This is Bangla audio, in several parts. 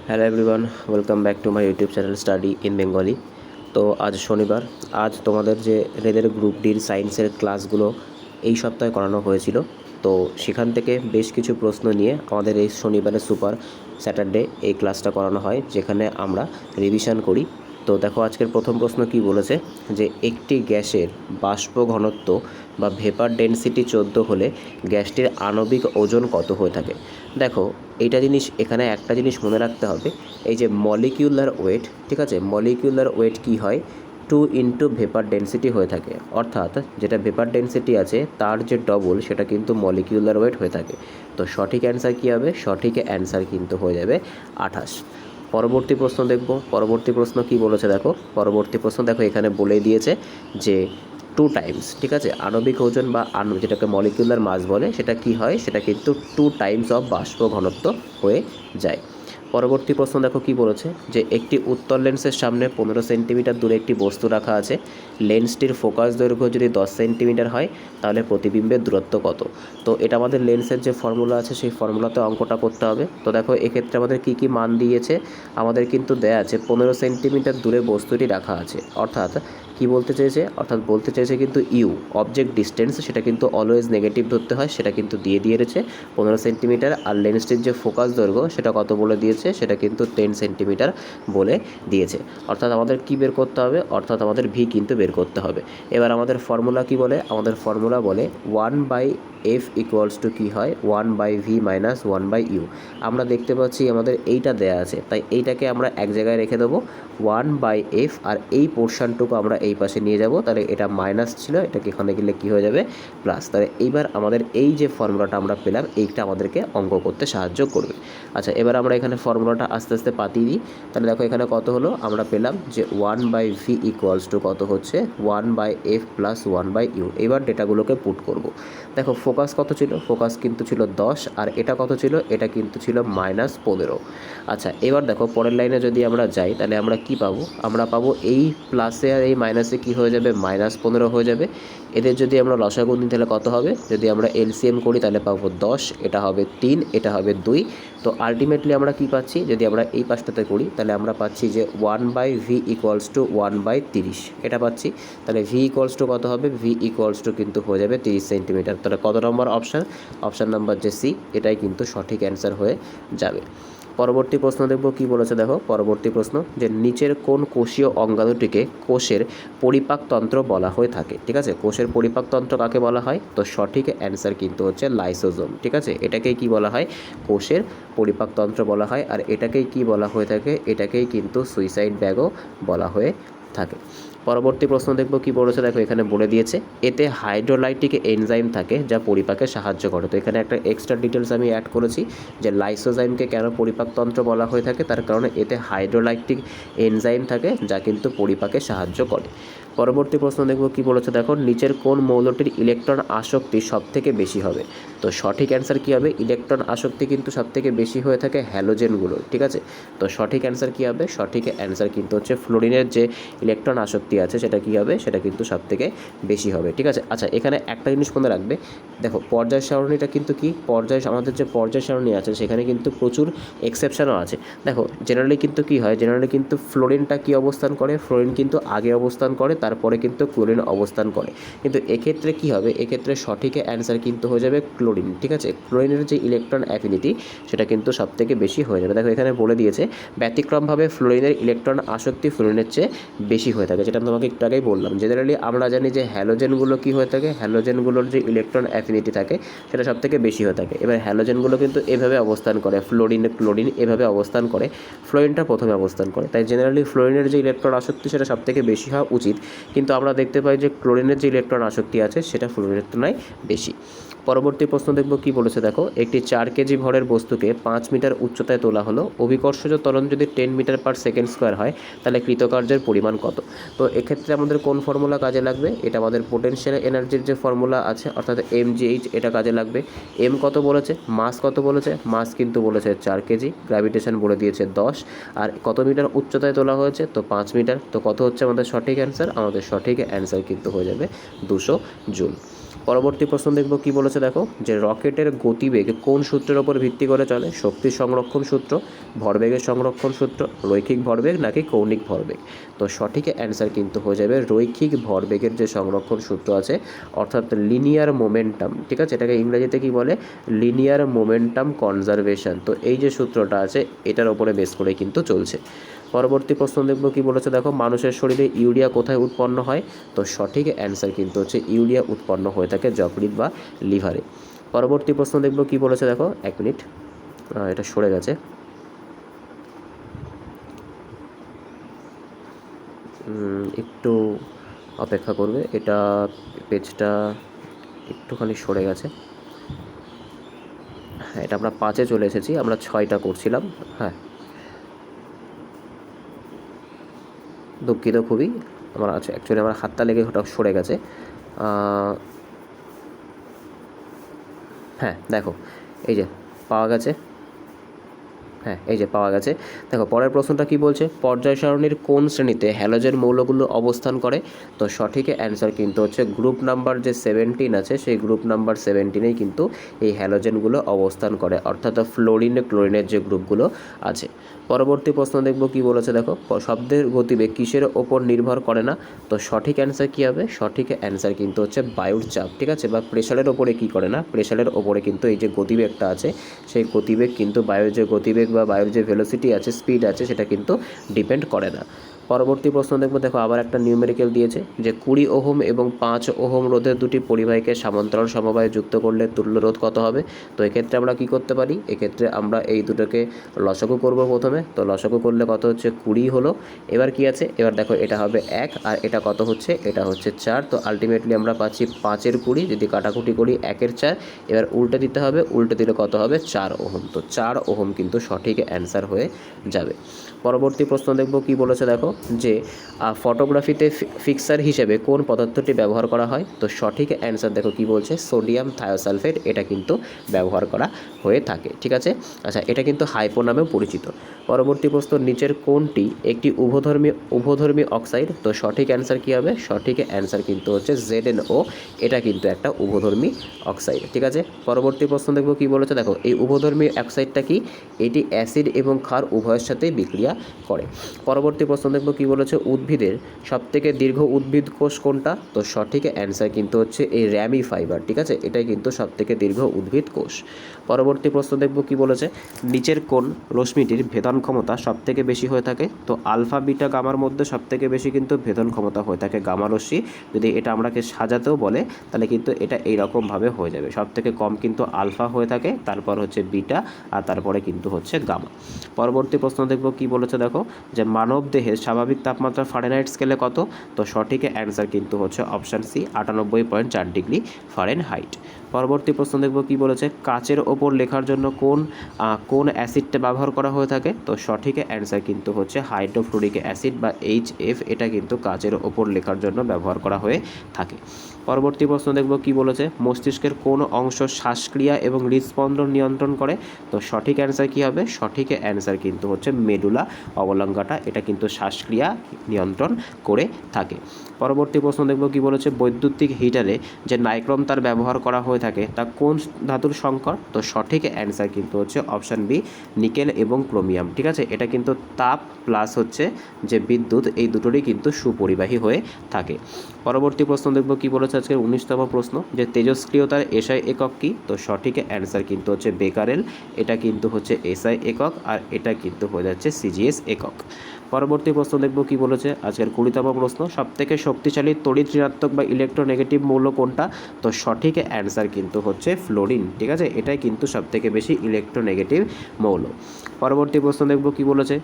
Hello everyone, welcome back to my YouTube channel study in Bengali. তো আজ শনিবার, আজ তোমাদের যে রেলের গ্রুপ ডির সায়েন্সের ক্লাসগুলো এই সপ্তাহে করানো হয়েছিল, তো সেখান থেকে বেশ কিছু প্রশ্ন নিয়ে আমাদের এই শনিবারের সুপার স্যাটারডে এই ক্লাসটা করানো হয়, যেখানে আমরা রিভিশন করি। তো দেখো আজকের প্রথম প্রশ্ন কি বলেছে, যে একটি গ্যাসের বাষ্প ঘনত্ব বা ভেপার ডেনসিটি 14 হলে গ্যাসটির আণবিক ওজন কত হয়ে থাকে। দেখো এইটা জিনিস, এখানে একটা জিনিস মনে রাখতে হবে, এই যে মলিকিউলার ওয়েট, ঠিক আছে, মলিকিউলার ওয়েট কি হয়, 2 ইন্টু ভেপার ডেনসিটি হয়ে থাকে। অর্থাৎ যেটা ভেপার ডেনসিটি আছে তার যে ডবল সেটা কিন্তু মলিকিউলার ওয়েট হয়ে থাকে। তো সঠিক অ্যান্সার কী হবে, সঠিক অ্যান্সার কিন্তু হয়ে যাবে 28। পরবর্তী প্রশ্ন দেখব, পরবর্তী প্রশ্ন কি বলেছে দেখো, পরবর্তী প্রশ্ন দেখো এখানে বলে দিয়েছে যে 2 টাইমস, ঠিক আছে, আণবিক ওজন বা যেটাকে মলিকিউলার মাস বলে, সেটা কি হয়, সেটা কিন্তু 2 টাইমস অফ বাষ্প ঘনত্ব হয়ে যায়। পরবর্তী প্রশ্ন দেখো কি বলেছে, যে একটি উত্তল লেন্সের সামনে 15 সেন্টিমিটার দূরে একটি বস্তু রাখা আছে। লেন্সটির ফোকাস দৈর্ঘ্য যদি 10 সেন্টিমিটার হয় তাহলে প্রতিবিম্বের দূরত্ব কত। তো এটা আমাদের লেন্সের যে ফর্মুলা আছে সেই ফর্মুলাতে অঙ্কটা করতে হবে। তো দেখো এক্ষেত্রে আমাদের কী কী মান দিয়েছে, আমাদের কিন্তু দেয়া আছে 15 সেন্টিমিটার দূরে বস্তুটি রাখা আছে। অর্থাৎ কি বলতে চেয়েছে, অর্থাৎ বলতে চেয়েছে কিন্তু ইউ অবজেক্ট ডিস্টেন্স, সেটা কিন্তু অলওয়েজ নেগেটিভ ধরতে হয়, সেটা কিন্তু দিয়ে দিয়েছে 15 সেন্টিমিটার। আর লেন্সটির যে ফোকাস দৈর্ঘ্য সেটা কত বলে দিয়েছে, সেটা কিন্তু 10 সেন্টিমিটার বলে দিয়েছে। অর্থাৎ আমাদের কি বের করতে হবে, অর্থাৎ আমাদের ভি কিন্তু বের করতে হবে। এবার আমাদের ফর্মুলা কি বলে, আমাদের ফর্মুলা বলে 1/f ইকুয়ালস টু কী হয়, 1/v মাইনাস 1/u। আমরা দেখতে পাচ্ছি আমাদের এইটা দেয়া আছে, তাই এইটাকে আমরা এক জায়গায় রেখে দেবো 1/f, আর এই পোর্শনটুকু আমরা এই পাশে নিয়ে যাব। তাহলে এটা মাইনাস ছিল, এটাকে এখানে গেলে কী হয়ে যাবে, প্লাস। তাহলে এইবার আমাদের এই যে ফর্মুলাটা আমরা পেলাম, এইটা আমাদেরকে অঙ্ক করতে সাহায্য করবে। আচ্ছা, এবার আমরা এখানে ফর্মুলাটা আস্তে আস্তে পাতিয়ে দিই। তাহলে দেখো এখানে কত হলো, আমরা পেলাম যে 1/v ইকুয়ালস টু কত হচ্ছে 1/f প্লাস 1/u। এবার ডেটাগুলোকে পুট করব। দেখো ফোকাস কত ছিল, ফোকাস কিন্তু ছিল 10, আর এটা কত ছিল, এটা কিন্তু ছিল -15। আচ্ছা, এবার দেখো পরের লাইনে যদি আমরা যাই তাহলে আমরা কি পাবো, আমরা পাবো এই প্লাসে আর এই মাইনাসে কি হয়ে যাবে, -15 হয়ে যাবে। এদের যদি আমরা লসাগু নিই তাহলে কত হবে, যদি আমরা এলসিএম করি তাহলে পাবো 10, এটা হবে 3, এটা হবে 2। তো আলটিমেটলি আমরা কি পাচ্ছি, যদি আমরা এই পাশটাতে করি তাহলে আমরা পাচ্ছি যে 1/v ইকুয়ালস টু 1/30, এটা পাচ্ছি। তাহলে ভি ইকুয়ালস টু কত হবে, ভি ইকুয়ালস টু কিন্তু হয়ে যাবে 30 সেন্টিমিটার। তাহলে কত নম্বর অপশান, অপশান নাম্বার যে সি, এটাই কিন্তু সঠিক অ্যান্সার হয়ে যাবে। পরবর্তী প্রশ্ন দেখব কি বলেছে দেখো, পরবর্তী প্রশ্ন, যে নিচের কোন কোষীয় অঙ্গাণুটিকে কোষের পরিপাকতন্ত্র বলা হয়ে থাকে। ঠিক আছে, কোষের পরিপাকতন্ত্র কাকে বলা হয়, তো সঠিক অ্যান্সার কিন্তু হচ্ছে লাইসোজোম। ঠিক আছে, এটাকেই কি বলা হয়, কোষের পরিপাকতন্ত্র বলা হয়। আর এটাকেই কি বলা হয়ে থাকে, এটাকেই কিন্তু সুইসাইড ব্যাগও বলা হয়ে থাকে। পরবর্তী প্রশ্ন দেখব কি বলেছে দেখো, এখানে বলে দিয়েছে এতে হাইড্রোলাইটিক এনজাইম থাকে যা পরিপাকে সাহায্য করে। তো এখানে একটা এক্সট্রা ডিটেলস আমি অ্যাড করেছি, যে লাইসোজাইমকে কেন পরিপাকতন্ত্র বলা হয়ে থাকে, তার কারণে এতে হাইড্রোলাইটিক এনজাইম থাকে যা কিন্তু পরিপাকে সাহায্য করে। পরবর্তী প্রশ্ন দেখব কি বলেছে দেখো, নিচের কোন মৌলটির ইলেকট্রন আসক্তি সবথেকে বেশি হবে। তো সঠিক অ্যান্সার কী হবে, ইলেকট্রন আসক্তি কিন্তু সবথেকে বেশি হয়ে থাকে হ্যালোজেনগুলো। ঠিক আছে, তো সঠিক অ্যান্সার কী হবে, সঠিক অ্যান্সার কিন্তু হচ্ছে ফ্লোরিনের যে ইলেকট্রন আসক্তি আছে সেটা কী হবে, সেটা কিন্তু সবথেকে বেশি হবে। ঠিক আছে, আচ্ছা এখানে একটা জিনিস মনে রাখবে, দেখো পর্যায় সারণীটা কিন্তু কি, আমাদের যে পর্যায় সারণী আছে সেখানে কিন্তু প্রচুর এক্সেপশনও আছে। দেখো জেনারেলি কিন্তু কি হয়, জেনারেলি কিন্তু ফ্লোরিনটা কি অবস্থান করে, ফ্লোরিন কিন্তু আগে অবস্থান করে, তারপরে কিন্তু ক্লোরিন অবস্থান করে। কিন্তু এক্ষেত্রে কি হবে, এক্ষেত্রে সঠিক অ্যান্সার কিন্তু হয়ে যাবে ক্লোরিন। ঠিক আছে, ক্লোরিনের যে ইলেকট্রন অ্যাফিনিটি সেটা কিন্তু সবথেকে বেশি হয়ে যাবে। দেখো এখানে বলে দিয়েছে ব্যতিক্রমভাবে ফ্লোরিনের ইলেকট্রন আসক্তি ফ্লোরিনের চেয়ে বেশি হয়ে থাকে, যেটা আমি তোমাকে একটু আগেই বললাম। জেনারেলি আমরা জানি যে হ্যালোজেনগুলো কী হয়ে থাকে, হ্যালোজেনগুলোর যে ইলেকট্রন অ্যাফিনিটি থাকে সেটা সবথেকে বেশি হয়ে থাকে। এবার হ্যালোজেনগুলো কিন্তু এভাবে অবস্থান করে, ফ্লোরিন ক্লোরিন এভাবে অবস্থান করে, ফ্লোরিনটা প্রথমে অবস্থান করে। তাই জেনারেলি ফ্লোরিনের যে ইলেকট্রন আসক্তি সেটা সবথেকে বেশি হওয়া উচিত, কিন্তু আমরা দেখতে পাই যে ক্লোরিনের যে ইলেকট্রন আসক্তি আছে সেটা ফ্লোরিনের তুলনায় বেশি। পরবর্তী প্রশ্ন দেখব কি বলেছে দেখো, একটি 4 কেজি ভরের বস্তুকে 5 মিটার উচ্চতায় তোলা হলো, অভিকর্ষজ ত্বরণ যদি 10 মিটার পার সেকেন্ড স্কোয়ার হয় তাহলে কৃতকার্যের পরিমাণ কত। তো এক্ষেত্রে আমাদের কোন ফর্মুলা কাজে লাগবে, এটা আমাদের পোটেনশিয়াল এনার্জির যে ফর্মুলা আছে অর্থাৎ mgh, এটা কাজে লাগবে। এম কত বলেছে, মাস কত বলেছে, মাস কিন্তু বলেছে 4 কেজি, গ্র্যাভিটেশন বলে দিয়েছে 10, আর কত মিটার উচ্চতায় তোলা হয়েছে, তো 5 মিটার। তো কত হচ্ছে আমাদের সঠিক অ্যান্সার, আমাদের সঠিক অ্যান্সার কিন্তু হয়ে যাবে 200 জুল। পরবর্তী প্রশ্ন দেখব কি বলেছে দেখো, যে রকেটের গতিবেগ কোন সূত্রের ওপর ভিত্তি করে চলে? শক্তি সংরক্ষণ সূত্র, ভরবেগের সংরক্ষণ সূত্র, রৈখিক ভরবেগ নাকি কৌণিক ভরবেগ? তো সঠিক অ্যান্সার কিন্তু হয়ে যাবে রৈখিক ভরবেগের যে সংরক্ষণ সূত্র আছে, অর্থাৎ লিনিয়ার মোমেন্টাম। ঠিক আছে, এটাকে ইংরেজিতে কি বলে? Linear momentum conservation. তো এই যে সূত্রটা আছে এটার ওপরে বেস করে কিন্তু চলছে। পরবর্তী প্রশ্ন দেখব কি বলেছে দেখো, মানুষের শরীরে ইউরিয়া কোথায় উৎপন্ন হয়? তো সঠিক অ্যান্সার কিন্তু হচ্ছে ইউরিয়া উৎপন্ন হয়ে থাকে যকৃৎ বা লিভারে। পরবর্তী প্রশ্ন দেখব কি বলেছে দেখো, 1 মিনিট, এটা সরে গেছে, একটু অপেক্ষা করবে, এটা পেজটা একটুখানি সরে গেছে। হ্যাঁ, এটা আমরা 5-এ চলে এসেছি, আমরা 6টা করছিলাম। হ্যাঁ, দুঃখিত খুবই, আমার আছে অ্যাকচুয়ালি আমার হাতটা লেগে ওটা সরে গেছে। হ্যাঁ দেখো, এই যে পাওয়া গেছে, হ্যাঁ এই যে পাওয়া গেছে। দেখো পরের প্রশ্নটা কি বলছে, পর্যায় সারণীর কোন শ্রেণীতে হ্যালোজেন মৌলগুলো অবস্থান করে? তো সঠিক অ্যান্সার কিন্তু হচ্ছে গ্রুপ নাম্বার যে 17 আছে, সেই গ্রুপ নাম্বার 17-এই কিন্তু এই হ্যালোজেনগুলো অবস্থান করে, অর্থাৎ ফ্লোরিন ক্লোরিনের যে গ্রুপগুলো আছে। পরবর্তী প্রশ্ন দেখব কি বলেছে দেখো, শব্দের গতিবেগ কিসের ওপর নির্ভর করে না? তো সঠিক অ্যান্সার কী হবে? সঠিক অ্যান্সার কিন্তু হচ্ছে বায়ুর চাপ। ঠিক আছে, বা প্রেশারের ওপরে কি করে না, প্রেশারের ওপরে কিন্তু এই যে গতিবেগটা আছে, সেই গতিবেগ কিন্তু বায়ুর যে গতিবেগ বা বায়ুর যে ভেলোসিটি আছে, স্পিড আছে, সেটা কিন্তু ডিপেন্ড করে না। পরবর্তী প্রশ্ন দেখবো, দেখো আবার একটা নিউমেরিক্যাল দিয়েছে, যে 20 ওহম এবং 5 ওহম রোধের দুটি পরিবাহীকে সমান্তরাল সমবায়ে যুক্ত করলে তুল্য রোধ কত হবে? তো এক্ষেত্রে আমরা কি করতে পারি, এক্ষেত্রে আমরা এই দুটোকে লসাগু করব প্রথমে। তো লসাগু করলে কত হচ্ছে, 20 হলো। এবার কি আছে, এবার দেখো এটা হবে 1 আর এটা কত হচ্ছে, এটা হচ্ছে 4। তো আলটিমেটলি আমরা পাচ্ছি 5-এর 20, যদি কাটাকুটি করি 1-এর 4। এবার উল্টে দিতে হবে, উল্টে দিলে কত হবে, 4 ওহম। তো 4 ওহম কিন্তু সঠিক অ্যান্সার হয়ে যাবে। পরবর্তী প্রশ্ন দেখব কি বলেছে দেখো, যে ফটোগ্রাফিতে ফিক্সার হিসেবে কোন পদার্থটি ব্যবহার করা হয়? তো সঠিক অ্যান্সার দেখো কি বলছে, সোডিয়াম থায়োসালফেট, এটা কিন্তু ব্যবহার করা হয়ে থাকে। ঠিক আছে, আচ্ছা এটা কিন্তু হাইপো নামেও পরিচিত। পরবর্তী প্রশ্ন, নিচের কোনটি একটি উভধর্মী অক্সাইড? তো সঠিক অ্যান্সার কী হবে? সঠিক অ্যান্সার কিন্তু হচ্ছে ZnO, এটা কিন্তু একটা উভধর্মী অক্সাইড। ঠিক আছে, পরবর্তী প্রশ্ন দেখব কি বলেছে দেখো, এই উভধর্মী অক্সাইডটা কি? এটি অ্যাসিড এবং ক্ষার উভয়ের সাথেই বিক্রিয়া করে। পরবর্তী প্রশ্ন দেখব কি বলেছে, উদ্ভিদের সবথেকে দীর্ঘ উদ্ভিদ কোষ কোনটা? তো সঠিক অ্যান্সার কিন্তু হচ্ছে এই র্যামি ফাইবার। ঠিক আছে, এটাই কিন্তু সবথেকে দীর্ঘ উদ্ভিদ কোষ। পরবর্তী প্রশ্ন দেখব কি বলেছে, নিচের কোন রশ্মিটির ভেদন ক্ষমতা সবথেকে বেশি হয়ে থাকে? তো আলফা বিটা গামার মধ্যে সবথেকে বেশি কিন্তু ভেদন ক্ষমতা হয়ে থাকে গামা রশ্মি। যদি এটা আমরাকে সাজাতেও বলে তাহলে কিন্তু এটা এইরকমভাবে হয়ে যাবে, সবথেকে কম কিন্তু আলফা হয়ে থাকে, তারপর হচ্ছে বিটা, আর তারপরে কিন্তু হচ্ছে গামা। পরবর্তী প্রশ্ন দেখব কি বলেছে দেখো, যে মানব দেহের স্বাভাবিক তাপমাত্রা ফারেনহাইট স্কেলে কত? তো সঠিক অ্যান্সার কিন্তু হচ্ছে অপশান সি, 98.4 ডিগ্রি ফারেনহাইট। পরবর্তী প্রশ্ন দেখব কি বলেছে, কাচের ওপর লেখার জন্য কোন অ্যাসিডটা ব্যবহার করা হয়ে থাকে? তো সঠিক অ্যান্সার কিন্তু হচ্ছে হাইড্রোফ্লোরিক অ্যাসিড বা HF, এটা কিন্তু কাচের ওপর লেখার জন্য ব্যবহার করা হয়ে থাকে। পরবর্তী প্রশ্ন দেখব কি বলেছে, মস্তিষ্কের কোন অংশ শ্বাসক্রিয়া এবং হৃদস্পন্দন নিয়ন্ত্রণ করে? তো সঠিক অ্যান্সার কী হবে? সঠিক অ্যান্সার কিন্তু হচ্ছে মেডুলা অবলঙ্গাটা, এটা কিন্তু শ্বাসক্রিয়া নিয়ন্ত্রণ করে থাকে। পরবর্তী প্রশ্ন দেখব কি বলেছে, বৈদ্যুতিক হিটারে যে নাইক্রোম তার ব্যবহার করা হয়ে থাকে তা কোন ধাতুর সংকর? তো সঠিক অ্যান্সার কিন্তু হচ্ছে অপশান বি, নিকেল এবং ক্রোমিয়াম। ঠিক আছে, এটা কিন্তু তাপ প্লাস হচ্ছে যে বিদ্যুৎ, এই দুটোরই কিন্তু সুপরিবাহী হয়ে থাকে। পরবর্তী প্রশ্ন দেখব কি বলেছে আজকের 19তম প্রশ্ন, যে তেজস্ক্রিয়তার এসআই একক কি? তো সঠিক অ্যান্সার কিন্তু হচ্ছে বেকারেল, এটা কিন্তু হচ্ছে এসআই একক, আর এটা কিন্তু হয়ে যাচ্ছে সিজিএস একক। পরবর্তী প্রশ্ন দেখব কি বলেছে আজকের 20তম প্রশ্ন, সবথেকে শক্তিশালী তড়িৎ ঋণাত্মক বা ইলেকট্রোনেগেটিভ মৌল কোনটা? তো সঠিক অ্যান্সার কিন্তু হচ্ছে ফ্লোরিন। ঠিক আছে, এটাই কিন্তু সবথেকে বেশি ইলেকট্রোনেগেটিভ মৌল। পরবর্তী প্রশ্ন দেখব কি বলেছে,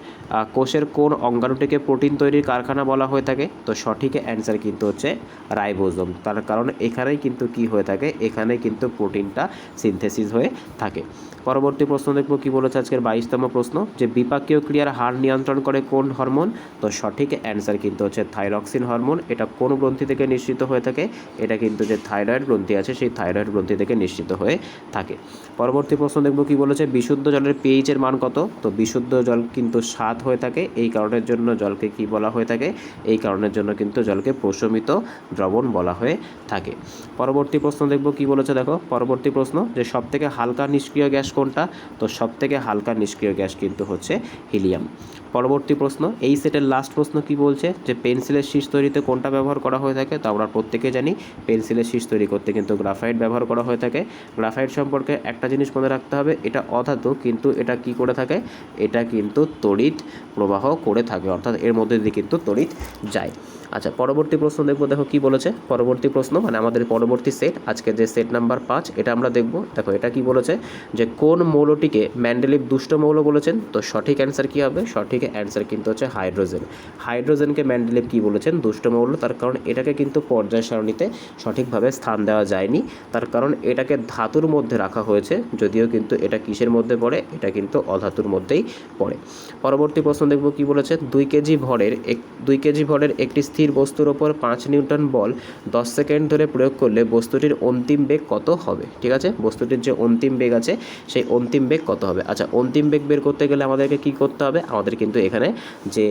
কোষের কোন অঙ্গাণুটিকে প্রোটিন তৈরির কারখানা বলা হয়ে থাকে? তো সঠিক অ্যান্সার কিন্তু হচ্ছে রাইবোজোম, তার কারণ এখানেই কিন্তু কি হয়ে থাকে, এখানে কিন্তু প্রোটিনটা সিনথেসিস হয়ে থাকে। পরবর্তী প্রশ্ন দেখব কি বলেছে আজকের 22তম প্রশ্ন, যে বিপাকীয় ক্রিয়ার হার নিয়ন্ত্রণ করে কোন হরমোন? তো সঠিক অ্যান্সার কিন্তু হচ্ছে থাইরক্সিন হরমোন, এটা কোন গ্রন্থি থেকে নিঃসৃত হয়ে থাকে? এটা কিন্তু যে থাইরয়েড গ্রন্থি আছে, সেই থাইরয়েড গ্রন্থি থেকে নিঃসৃত হয়ে থাকে। পরবর্তী প্রশ্ন দেখব কি বলেছে, বিশুদ্ধ জলের পিএইচের মান কত? তো বিশুদ্ধ জল কিন্তু 7 হয়ে থাকে, এই কারণের জন্য জলকে কি বলা হয়ে থাকে? এই কারণের জন্য কিন্তু জলকে প্রশমিত দ্রবণ বলা হয়ে থাকে। পরবর্তী প্রশ্ন দেখব কি বলেছে, দেখো পরবর্তী প্রশ্ন যে সবথেকে হালকা নিষ্ক্রিয় গ্যাস কোনটা, তো সবথেকে হালকা নিষ্ক্রিয় গ্যাস কিন্তু হচ্ছে হিলিয়াম। পরবর্তী প্রশ্ন, এই সেটের লাস্ট প্রশ্ন কি বলছে যে পেন্সিলের শীষ তৈরিতে কোনটা ব্যবহার করা হয়ে থাকে, তো আমরা প্রত্যেকে জানি পেন্সিলের শীষ তৈরি করতে কিন্তু গ্রাফাইট ব্যবহার করা হয়ে থাকে। গ্রাফাইট সম্পর্কে একটা জিনিস মনে রাখতে হবে, এটা অধাতু কিন্তু এটা কি করে থাকে, এটা কিন্তু তড়িৎ প্রবাহ করে থাকে, অর্থাৎ এর মধ্যে দিয়ে কিন্তু তড়িৎ যায়। আচ্ছা পরবর্তী প্রশ্ন দেখবো, দেখো কি বলেছে পরবর্তী প্রশ্ন, মানে আমাদের পরবর্তী সেট, আজকে যে সেট নাম্বার 5 এটা আমরা দেখব। দেখো এটা কি বলেছে যে কোন মৌলটিকে মেন্ডেলিভ দুষ্ট মৌল বলেছেন, তো সঠিক অ্যান্সার কি হবে, সঠিক অ্যান্সার কিন্তু হচ্ছে হাইড্রোজেন। হাইড্রোজেনকে মেন্ডেলিভ কি বলেছেন, দুষ্ট মৌল, তার কারণ এটাকে কিন্তু পর্যায় সারণীতে সঠিকভাবে স্থান দেওয়া যায়নি, তার কারণ এটাকে ধাতুর মধ্যে রাখা হয়েছে, যদিও কিন্তু এটা কিসের মধ্যে পড়ে, এটা কিন্তু অধাতুর মধ্যেই পড়ে। পরবর্তী প্রশ্ন দেখব কি বলেছে, 2 কেজি ভরের একটি স্থির বস্তুর ওপর 5 নিউটন বল 10 সেকেন্ড ধরে প্রয়োগ করলে বস্তুটির অন্তিম বেগ কত হবে, ঠিক আছে, বস্তুটির যে অন্তিম বেগ আছে সেই অন্তিম বেগ কত হবে। আচ্ছা অন্তিম বেগ বের করতে গেলে আমাদেরকে কি করতে হবে, আমাদের কিন্তু এখানে যে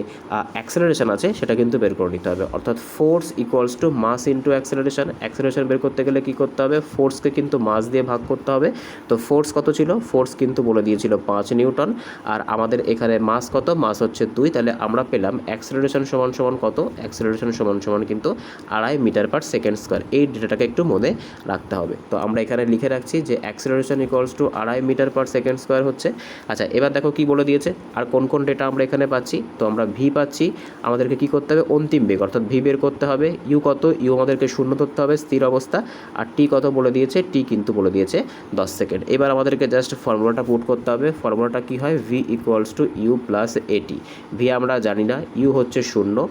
অ্যাক্সেলারেশন আছে সেটা কিন্তু বের করে নিতে হবে, অর্থাৎ force equals to mass into acceleration. Acceleration বের করতে গেলে কি করতে হবে, ফোর্সকে কিন্তু মাস দিয়ে ভাগ করতে হবে। তো ফোর্স কত ছিল, ফোর্স কিন্তু বলে দিয়েছিল 5 নিউটন, আর আমাদের এখানে মাস কত, মাস হচ্ছে 2, তাহলে আমরা পেলাম অ্যাক্সেলারেশন সমান সমান কত, অ্যাক্সেলারেশন সমান সমান কিন্তু 2.5 মিটার পার সেকেন্ড স্কোয়ার। এই ডেটাটাকে একটু মনে রাখতে হবে। তো আমরা এখানে লিখে রাখছি যে acceleration equals to 2.5 metre per second square হচ্ছে। আচ্ছা এবার দেখো কি বলে দিয়েছে, আর কোন কোন ডেটা আমরা এখানে পাচ্ছি, তো আমরা ভি পাচ্ছি, আমাদেরকে কি করতে হবে, অন্তিম বেগ অর্থাৎ ভি বের করতে হবে। ইউ কত, ইউ আমাদেরকে 0 ধরতে হবে স্থির অবস্থা, আর টি কত বলে দিয়েছে, টি কিন্তু বলে দিয়েছে 10 সেকেন্ড। এবার আমাদেরকে জাস্ট ফর্মুলাটা পুট করতে হবে। ফর্মুলাটা কি হয়, V equals to U plus A T. V আমরা জানি না, ইউ হচ্ছে 0,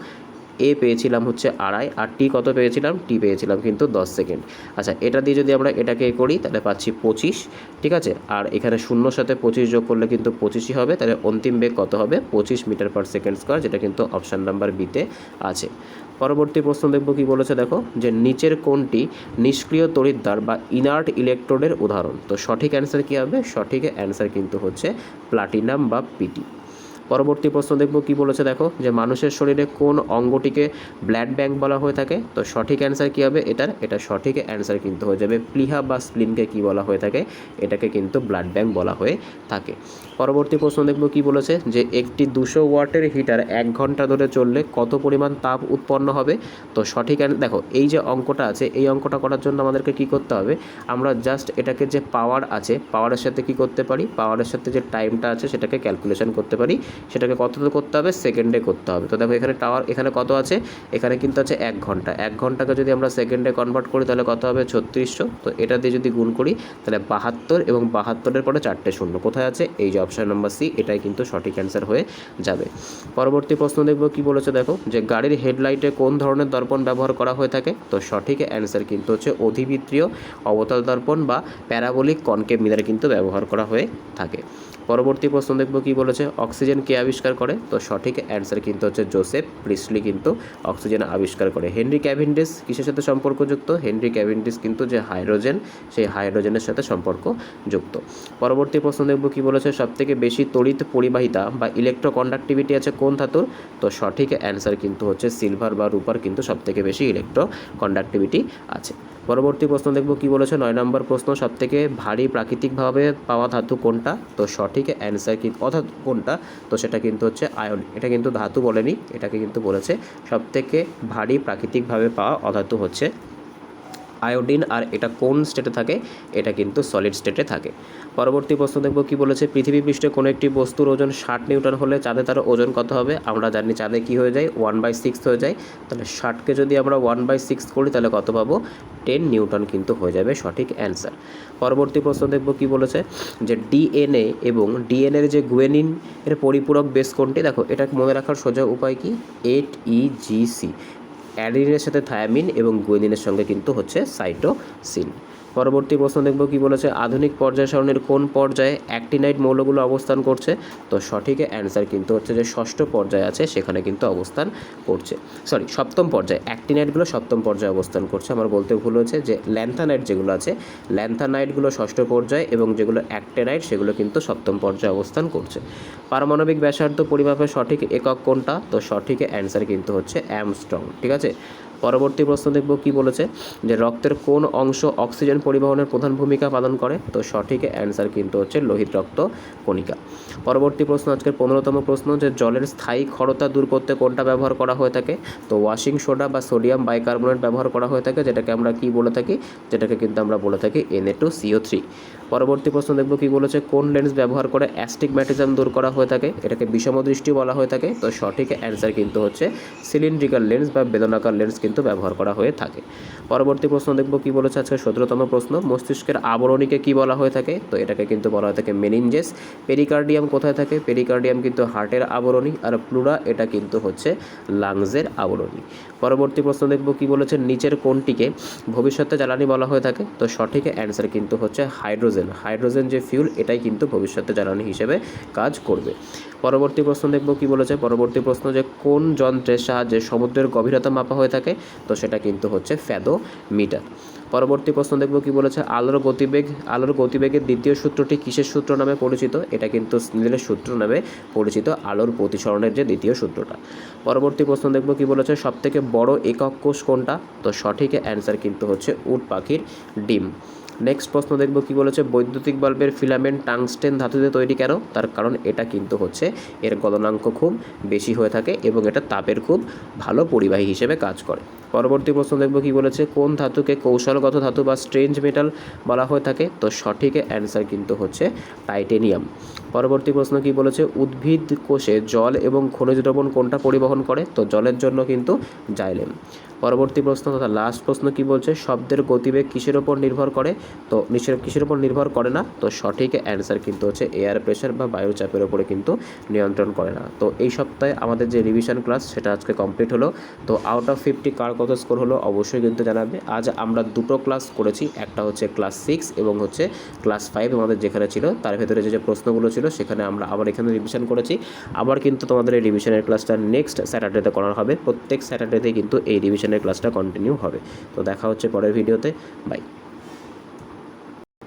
এ পেয়েছিলাম হচ্ছে 2.5, আর টি কত পেয়েছিলাম, টি পেয়েছিলাম কিন্তু 10 সেকেন্ড। আচ্ছা এটা দিয়ে যদি আমরা এটাকে করি তাহলে পাচ্ছি 25, ঠিক আছে, আর এখানে 0 সাথে 25 যোগ করলে কিন্তু 25ই হবে, তাহলে অন্তিম বেগ কত হবে, 25 মিটার পার সেকেন্ড স্কোয়ার, যেটা কিন্তু অপশান নাম্বার বিতে আছে। পরবর্তী প্রশ্ন দেখব কি বলেছে, দেখো যে নিচের কোনটি নিষ্ক্রিয় তড়িৎদ্বার বা ইনার্ট ইলেকট্রোডের উদাহরণ, তো সঠিক অ্যান্সার কী হবে, সঠিক অ্যান্সার কিন্তু হচ্ছে প্লাটিনাম বা পিটি। পরবর্তী প্রশ্ন দেখব কি বলেছে, দেখো যে মানুষের শরীরে কোন অঙ্গটিকে ব্লাড ব্যাংক বলা হয়ে থাকে, তো সঠিক অ্যান্সার কী হবে এটা সঠিক অ্যান্সার কিন্তু হয়ে যাবে প্লিহা বা স্প্লিনকে কী বলা হয়ে থাকে, এটাকে কিন্তু ব্লাড ব্যাংক বলা হয়ে থাকে। পরবর্তী প্রশ্ন দেখব কি বলেছে যে একটি 200 ওয়াটের হিটার 1 ঘন্টা ধরে চললে কত পরিমাণ তাপ উৎপন্ন হবে, তো সঠিক দেখো এই যে অঙ্কটা আছে, এই অঙ্কটা করার জন্য আমাদেরকে কি করতে হবে, আমরা জাস্ট এটাকে যে পাওয়ার আছে পাওয়ারের সাথে কি করতে পারি, পাওয়ারের সাথে যে টাইমটা আছে সেটাকে ক্যালকুলেশন করতে পারি, সেটাকে কত করতে হবে, সেকেন্ডে করতে হবে। তো দেখো এখানে এখানে কত আছে, এখানে কিন্তু আছে 1 ঘন্টা, 1 ঘন্টাকে যদি আমরা সেকেন্ডে কনভার্ট করি তাহলে কত হবে 3600, তো এটা দিয়ে যদি গুণ করি তাহলে 72, এবং 72-এর পরে 4টে শূন্য কোথায় আছে, এই যে অপশান নাম্বার সি, এটাই কিন্তু সঠিক অ্যান্সার হয়ে যাবে। পরবর্তী প্রশ্ন দেখব কি বলেছে, দেখো যে গাড়ির হেডলাইটে কোন ধরনের দর্পণ ব্যবহার করা হয়ে থাকে, তো সঠিক অ্যান্সার কিন্তু হচ্ছে অধিবৃত্তীয় অবতল দর্পণ বা প্যারাবোলিক কনকেভ মিরর কিন্তু ব্যবহার করা হয়ে থাকে। পরবর্তী প্রশ্ন দেখব কি বলেছে, অক্সিজেন কে আবিষ্কার করে, তো সঠিক অ্যান্সার কিন্তু হচ্ছে জোসেফ প্রিস্টলি কিন্তু অক্সিজেন আবিষ্কার করে। হেনরি ক্যাভেন্ডিশ কিসের সাথে সম্পর্কযুক্ত, হেনরি ক্যাভেন্ডিশ কিন্তু যে হাইড্রোজেন, সেই হাইড্রোজেনের সাথে সম্পর্কযুক্ত। পরবর্তী প্রশ্ন দেখব কি বলেছে, সবথেকে বেশি তড়িৎ পরিবাহিতা বা ইলেকট্রোকন্ডাক্টিভিটি আছে কোন ধাতুর, তো সঠিক অ্যান্সার কিন্তু হচ্ছে সিলভার বা রূপার কিন্তু সবথেকে বেশি ইলেকট্রোকন্ডাক্টিভিটি আছে। পরবর্তী প্রশ্ন দেখব কি বলেছে, 9 নম্বর প্রশ্ন, সবথেকে ভারী প্রাকৃতিকভাবে পাওয়া ধাতু কোনটা, তো সঠিক অ্যান্সার কি অধাতু কোনটা, তো সেটা কিন্তু হচ্ছে আয়ন। এটা কিন্তু ধাতু বলেনি, এটাকে কিন্তু বলেছে সবথেকে ভারী প্রাকৃতিকভাবে পাওয়া অধাতু হচ্ছে আয়োডিন, আর এটা কোন স্টেটে থাকে, এটা কিন্তু সলিড স্টেটে থাকে। পরবর্তী প্রশ্ন দেখব কি বলেছে, পৃথিবী পৃষ্ঠে কোনো একটি বস্তুর ওজন 60 নিউটন হলে চাঁদে তার ওজন কত হবে, আমরা জানি চাঁদে কি হয়ে যায় 1/6 হয়ে যায়, তাহলে 60কে যদি আমরা 1/6 করি তাহলে কত পাবো, 10 নিউটন কিন্তু হয়ে যাবে সঠিক অ্যান্সার। পরবর্তী প্রশ্ন দেখব কি বলেছে, যে ডিএনএ এবং ডিএনএর যে গুয়েনিন এর পরিপূরক বেস কোনটি, দেখো এটা মনে রাখার সোজা উপায় কি, 8EGC। অ্যাডিনিনের সাথে থায়ামিন এবং গুয়েনিনের সঙ্গে কিন্তু হচ্ছে সাইটোসিন। পরবর্তী প্রশ্ন দেখব কি বলেছে, আধুনিক পর্যায় সারণীর কোন পর্যায়ে অ্যাক্টিনাইড মৌলগুলো অবস্থান করছে, তো সঠিক অ্যান্সার কিন্তু হচ্ছে যে 6ষ্ঠ পর্যায়ে আছে, সেখানে কিন্তু অবস্থান করছে, সপ্তম পর্যায়ে, অ্যাক্টিনাইডগুলো 7ম পর্যায়ে অবস্থান করছে, আমার বলতে ভুল হয়েছে, যে ল্যান্থানাইড যেগুলো আছে, ল্যান্থানাইডগুলো 6ষ্ঠ পর্যায়ে এবং যেগুলো অ্যাক্টিনাইড সেগুলো কিন্তু 7ম পর্যায়ে অবস্থান করছে। পারমাণবিক ব্যাসার্ধ পরিমাপের সঠিক একক কোনটা, তো সঠিক অ্যান্সার কিন্তু হচ্ছে অ্যামস্ট্রং, ঠিক আছে। পরবর্তী প্রশ্ন দেখব কি বলেছে, যে রক্তের কোন অংশ অক্সিজেন পরিবহনের প্রধান ভূমিকা পালন করে? তো সঠিক অ্যান্সার কিন্তু হচ্ছে লোহিত রক্ত কণিকা। পরবর্তী প্রশ্ন, আজকের 15তম প্রশ্ন, যে জলের স্থায়ী ক্ষরতা দূর করতে কোনটা ব্যবহার করা হয়ে থাকে? তো ওয়াশিং সোডা বা সোডিয়াম বাইকার্বনেট ব্যবহার করা হয়ে থাকে, যেটাকে আমরা কি বলে থাকি? যেটাকে কিন্তু আমরা বলে থাকি Na2CO3। পরবর্তী প্রশ্ন দেখব কি বলেছে, কোন লেন্স ব্যবহার করে অ্যাস্টিগম্যাটিজম দূর করা হয়ে থাকে? এটাকে বিষমদৃষ্টি বলা হয়ে থাকে। তো সঠিক অ্যান্সার কিন্তু হচ্ছে সিলিন্ড্রিক্যাল লেন্স বা বেলনাকার লেন্স কিন্তু ব্যবহার করা হয়ে থাকে। পরবর্তী প্রশ্ন দেখব কি বলেছে, আজকে 17তম প্রশ্ন, মস্তিষ্কের আবরণীকে কি বলা হয়ে থাকে? তো এটাকে কিন্তু বলা হয়ে থাকে মেনিনজেস। পেরিকার্ডিয়াম কোথায় থাকে? পেরিকার্ডিয়াম কিন্তু হার্টের আবরণী, আর প্লুরা এটা কিন্তু হচ্ছে লাংসের আবরণী। পরবর্তী প্রশ্ন দেখব কি বলেছে, নিচের কোনটিকে ভবিষ্যতে জ্বালানি বলা হয়ে থাকে? তো সঠিক অ্যান্সার কিন্তু হচ্ছে হাইড্রোজেন। হাইড্রোজেন যে ফিউল, এটাই কিন্তু ভবিষ্যতে জ্বালানি হিসেবে কাজ করবে। পরবর্তী প্রশ্ন দেখব কি বলেছে, পরবর্তী প্রশ্ন, যে কোন যন্ত্রের সাহায্যে সমুদ্রের গভীরতা মাপা হয়ে থাকে? তো সেটা কিন্তু হচ্ছে ফ্যাদোমিটার। পরবর্তী প্রশ্ন দেখব কি বলেছে, আলোর গতিবেগের দ্বিতীয় সূত্রটি কিসের সূত্র নামে পরিচিত? এটা কিন্তু স্নেলের সূত্র নামে পরিচিত, আলোর প্রতিসরণের যে দ্বিতীয় সূত্রটা। পরবর্তী প্রশ্ন দেখব কি বলেছে, সবথেকে বড় একক কোষ কোনটা? তো সঠিক অ্যান্সার কিন্তু হচ্ছে উট পাখির ডিম। নেক্সট প্রশ্ন দেখব কি বলেছে, বৈদ্যুতিক বাল্বের ফিলামেন্ট টাংস্টেন ধাতুতে তৈরি কেন? তার কারণ এটা কিন্তু হচ্ছে এর গলনাঙ্ক খুব বেশি হয়ে থাকে এবং এটা তাপের খুব ভালো পরিবাহী হিসেবে কাজ করে। পরবর্তী প্রশ্ন দেখব কি বলেছে, কোন ধাতুকে কৌশলগত ধাতু বা স্ট্রেঞ্জ মেটাল বলা হয়ে থাকে? তো সঠিক অ্যান্সার কিন্তু হচ্ছে টাইটেনিয়াম। পরবর্তী প্রশ্ন কি বলেছে, উদ্ভিদ কোষে জল এবং খনিজ দ্রবণ কোনটা পরিবহন করে? তো জলের জন্য কিন্তু জাইলেম। পরবর্তী প্রশ্ন তথা লাস্ট প্রশ্ন কি বলছে, শব্দের গতিবেগ কিসের ওপর নির্ভর করে? তো কিসের ওপর নির্ভর করে না? তো সঠিক অ্যান্সার কিন্তু হচ্ছে এয়ার প্রেশার বা বায়ু চাপের ওপরে কিন্তু নিয়ন্ত্রণ করে না। তো এই সপ্তাহে আমাদের যে রিভিশন ক্লাস সেটা আজকে কমপ্লিট হলো। তো আউট অফ 50 কার কত স্কোর হলো অবশ্যই কিন্তু জানাবে। আজ আমরা দুটো ক্লাস করেছি, একটা হচ্ছে ক্লাস 6 এবং হচ্ছে ক্লাস 5 আমাদের যেখানে ছিল, তার ভেতরে যে প্রশ্নগুলো ছিল সেখানে আমরা আবার এখানে রিভিশন করেছি। আবার কিন্তু তোমাদের এই রিভিশনের ক্লাসটা নেক্সট স্যাটারডেতে করা হবে। প্রত্যেক স্যাটারডেতেই কিন্তু এই রিভিশনের ক্লাসটা কন্টিনিউ হবে। তো দেখা হচ্ছে পরের ভিডিওতে। বাই।